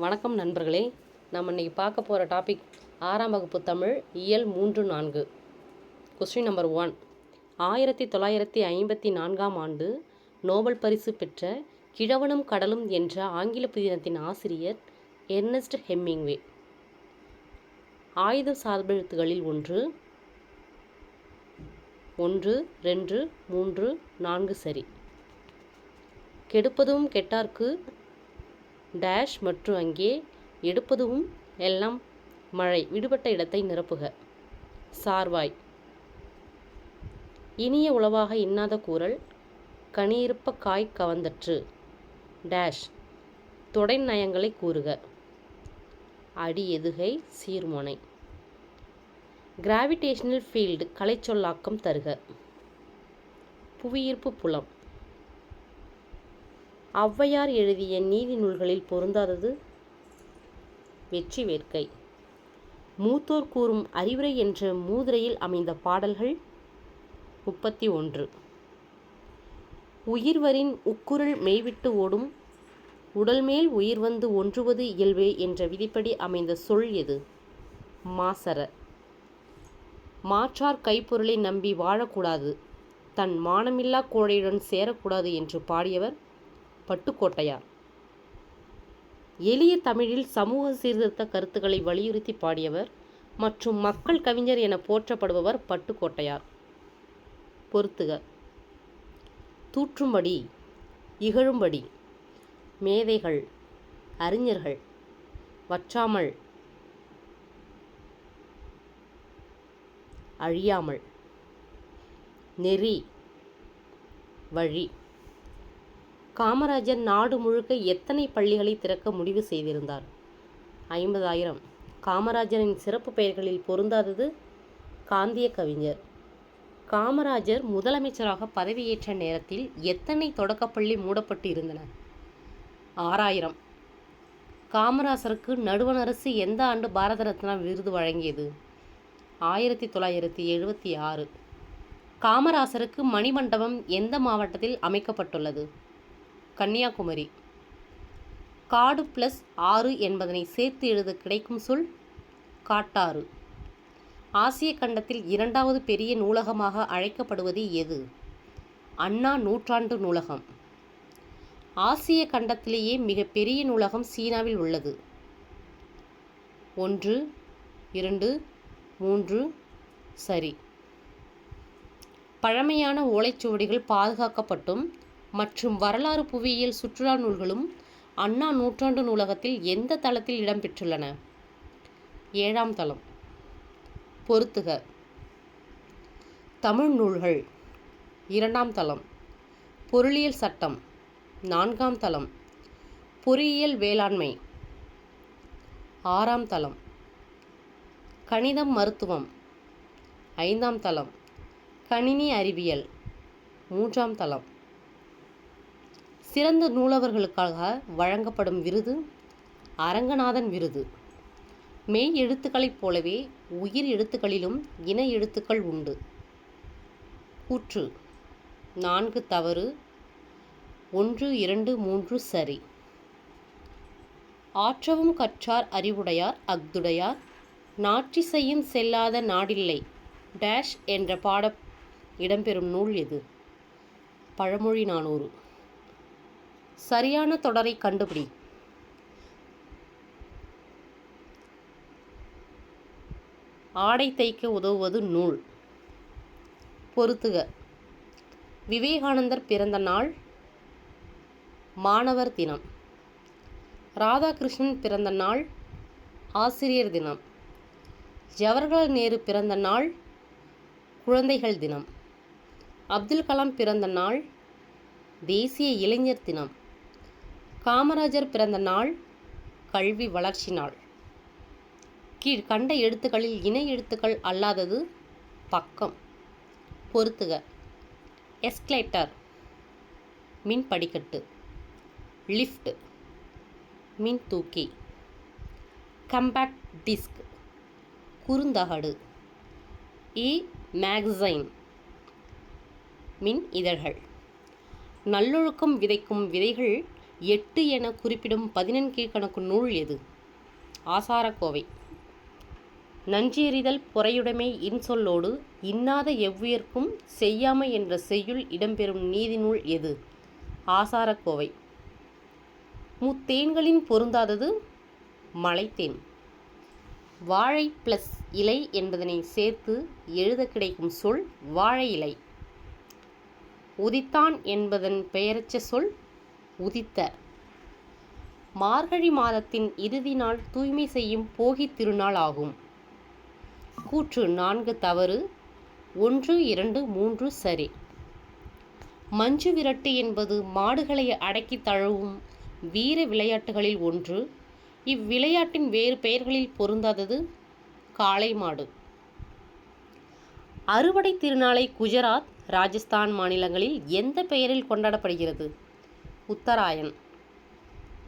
வணக்கம் நண்பர்களே. நம்ம இன்றைக்கி பார்க்க போகிற டாபிக் 6ஆம் வகுப்பு தமிழ் இயல் 3-4. Question number 1. 1954ஆம் ஆண்டு நோபல் பரிசு பெற்ற கிழவனும் கடலும் என்ற ஆங்கில புதினத்தின் ஆசிரியர் எர்னஸ்ட் ஹெமிங்வே. ஆயுத சார்பெழுத்துகளில் 1, 2, 3, 4 சரி. கெடுப்பதும் கெட்டார்க்கு டேஷ் மற்றும் அங்கே எடுப்பதும் எல்லாம் மழை விடுபட்ட இடத்தை நிரப்புக. சார்வாய். இனிய உளவாக இன்னாத கூறல் கனியிருப்ப காய் கவர்ந்தற்று டேஷ் தொடை நயங்களை கூறுக. அடி எதுகை சீர்மோனை. கிராவிடேஷனல் ஃபீல்டு கலைச்சொல்லாக்கம் தருக. புவியீர்ப்பு புலம். ஔவையார் எழுதிய நீதி நூல்களில் பொருந்தாதது வெற்றி வேட்கை. மூத்தோர் கூறும் அறிவுரை என்ற மூதுரையில் அமைந்த பாடல்கள் 31. உயிர்வரின் உக்குரல் மெய்விட்டு ஓடும் உடல்மேல் உயிர் வந்து ஒன்றுவது இயல்பே என்ற விதிப்படி அமைந்த சொல் எது? மாசற. மாற்றார் கைப்பொருளை நம்பி வாழக்கூடாது, தன் மானமில்லா கோழையுடன் சேரக்கூடாது என்று பாடியவர் பட்டுக்கோட்டையார். எளிய தமிழில் சமூக சீர்திருத்த கருத்துக்களை வலியுறுத்தி பாடியவர் மற்றும் மக்கள் கவிஞர் என போற்றப்படுபவர் பட்டுக்கோட்டையார். பொறுத்துக. தூற்றும்படி, இகழும்படி, மேதைகள், அறிஞர்கள், வற்றாமல், அழியாமல், நெறி, வழி. காமராஜர் நாடு முழுக்க எத்தனை பள்ளிகளை திறக்க முடிவு செய்திருந்தார்? 50,000. காமராஜரின் சிறப்பு பெயர்களில் பொருந்தாதது காந்திய கவிஞர். காமராஜர் முதலமைச்சராக பதவியேற்ற நேரத்தில் எத்தனை தொடக்கப்பள்ளி மூடப்பட்டு இருந்தன? 6,000. காமராசருக்கு நடுவண் அரசு எந்த ஆண்டு பாரத ரத்னா விருது வழங்கியது? 1976. காமராசருக்கு மணிமண்டபம் எந்த மாவட்டத்தில் அமைக்கப்பட்டுள்ளது? கன்னியாகுமரி. காடு + ஆறு என்பதனை சேர்த்து எழுத கிடைக்கும் சொல் காட்டாறு. ஆசிய கண்டத்தில் 2வது பெரிய நூலகமாக அழைக்கப்படுவது எது? அண்ணா நூற்றாண்டு நூலகம். ஆசிய கண்டத்திலேயே மிக பெரிய நூலகம் சீனாவில் உள்ளது. 1, 2, 3 சரி. பழமையான ஓலைச்சுவடிகள் பாதுகாக்கப்பட்டும் மற்றும் வரலாறு புவியியல் சுற்றுலா நூல்களும் அண்ணா நூற்றாண்டு நூலகத்தில் எந்த தளத்தில் இடம்பெற்றுள்ளன? 7ஆம் தளம். பொறுத்துக. தமிழ் நூல்கள் 2ஆம் தளம். பொருளியல் சட்டம் 4ஆம் தளம். பொறியியல் வேளாண்மை 6ஆம் தளம். கணிதம் மருத்துவம் 5ஆம் தளம். கணினி அறிவியல் 3ஆம் தளம். சிறந்த நூலவர்களுக்காக வழங்கப்படும் விருது அரங்கநாதன் விருது. மெய் எழுத்துக்களைப் போலவே உயிர் எழுத்துக்களிலும் இன எழுத்துக்கள் உண்டு. கூற்று 4 தவறு, 1, 2, 3 சரி. ஆற்றவும் கற்றார் அறிவுடையார் அஃதுடையார் நாற்றிசையும் செல்லாத நாடில்லை டேஷ் என்ற பாட இடம்பெறும் நூல் எது? பழமொழி 400. சரியான தொடரை கண்டுபிடி. ஆடை தைக்க உதவுவது நூல். பொறுத்துக. விவேகானந்தர் பிறந்த நாள் மாணவர் தினம். ராதாகிருஷ்ணன் பிறந்த நாள் ஆசிரியர் தினம். ஜவஹர்லால் நேரு பிறந்த நாள் குழந்தைகள் தினம். அப்துல் கலாம் பிறந்த நாள் தேசிய இளைஞர் தினம். காமராஜர் பிறந்த நாள் கல்வி வளர்ச்சி நாள். கீழ்கண்ட எழுத்துக்களில் இணை எழுத்துக்கள் அல்லாதது பக்கம். பொறுத்துக. எஸ்கலேட்டர் மின் படிக்கட்டு. லிஃப்ட் மின் தூக்கி. Compact disk குறுந்தகடு. மேகசைன் மின் இதழ்கள். நல்லொழுக்கம் விதைக்கும் விதைகள் 8 என குறிப்பிடும் 11 கீழ்கணக்கு நூல் எது? ஆசாரக்கோவை. நஞ்செறிதல் பொறையுடைமை இன்சொல்லோடு இன்னாத எவ்வுயிர்க்கும் செய்யாமை என்ற செய்யுள் இடம்பெறும் நீதிநூல் எது? ஆசாரக்கோவை. முத்தேன்களின் பொருந்தாதது மலைத்தேன். வாழை ப்ளஸ் இலை என்பதனை சேர்த்து எழுத கிடைக்கும் சொல் வாழை இலை. உதித்தான் என்பதன் பெயரச்ச சொல் உதித்த. மார்கழி மாதத்தின் இறுதி நாள் தூய்மை செய்யும் போகித் திருநாள் ஆகும். கூற்று 4 தவறு, 1, 2, 3 சரி. மஞ்சு விரட்டு என்பது மாடுகளை அடக்கி தழுவும் வீர விளையாட்டுகளில் ஒன்று. இவ்விளையாட்டின் வேறு பெயர்களில் பொருந்தாதது காளை மாடு. அறுவடை திருநாளை குஜராத், ராஜஸ்தான் மாநிலங்களில் எந்த பெயரில் கொண்டாடப்படுகிறது? உத்தராயன்.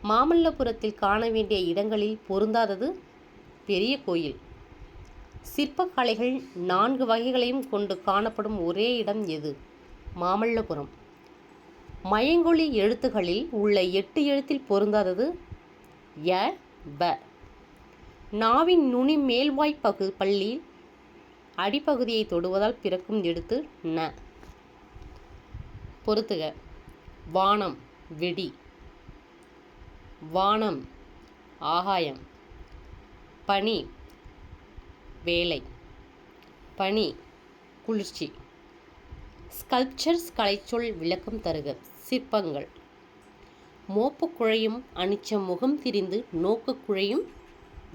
மாமல்லபுரத்தில் காண வேண்டிய இடங்களில் பொருந்தாதது பெரிய கோயில். சிற்பக்கலைகள் 4 வகைகளையும் கொண்டு காணப்படும் ஒரே இடம் எது? மாமல்லபுரம். மயங்கொலி எழுத்துகளில் உள்ள 8 எழுத்தில் பொருந்தாதது ய, ப. நாவின் நுனி மேல்வாய் பள்ளி அடிப்பகுதியை தொடுவதால் பிறக்கும் எழுத்து ந. பொறுத்துக. வானம் வெடி. வானம் ஆகாயம். பனி வேலை. பனி குளிர்ச்சி. ஸ்கல்ப்சர்ஸ் கலைச்சொல் விளக்கம் தருக. சிற்பங்கள். மோப்பக் குழையும் அனிச்ச முகம் திரிந்து நோக்கக் குழையும்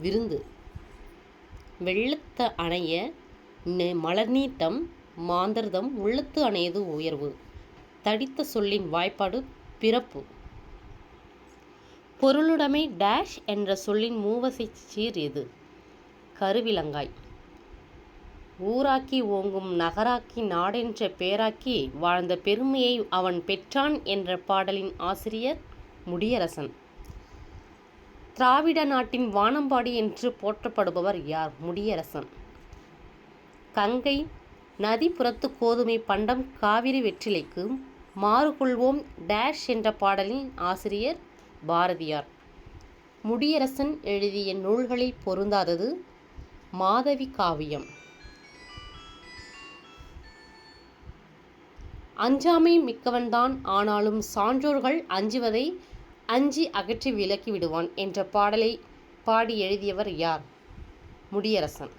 விருந்து. வெள்ளத்த அணைய மலர்நீட்டம் மாந்தர்தம் உள்ளத்து அணையது உயர்வு. தடித்த சொல்லின் வாய்ப்பாடு பிறப்பு. பொருளுடைமை டேஷ் என்ற சொல்லின் மூவசை சீர் எது? கருவிலங்காய். ஊராக்கி ஓங்கும் நகராக்கி நாடென்ற பேராக்கி வாழ்ந்த பெருமையை அவன் பெற்றான் என்ற பாடலின் ஆசிரியர் முடியரசன். திராவிட நாட்டின் வானம்பாடி என்று போற்றப்படுபவர் யார்? முடியரசன். கங்கை நதிப்புறத்து கோதுமை பண்டம் காவிரி வெற்றிலைக்கு மாறு கொள்வோம் டேஷ் என்ற பாடலின் ஆசிரியர் பாரதியார். முடியரசன் எழுதிய நூல்களில் பொருந்தாதது மாதவி காவியம். அஞ்சாமை மிக்கவன்தான் ஆனாலும் சான்றோர்கள் அஞ்சுவதை அஞ்சி அகற்றி விலக்கி விடுவான் என்ற பாடலை பாடி எழுதியவர் யார்? முடியரசன்.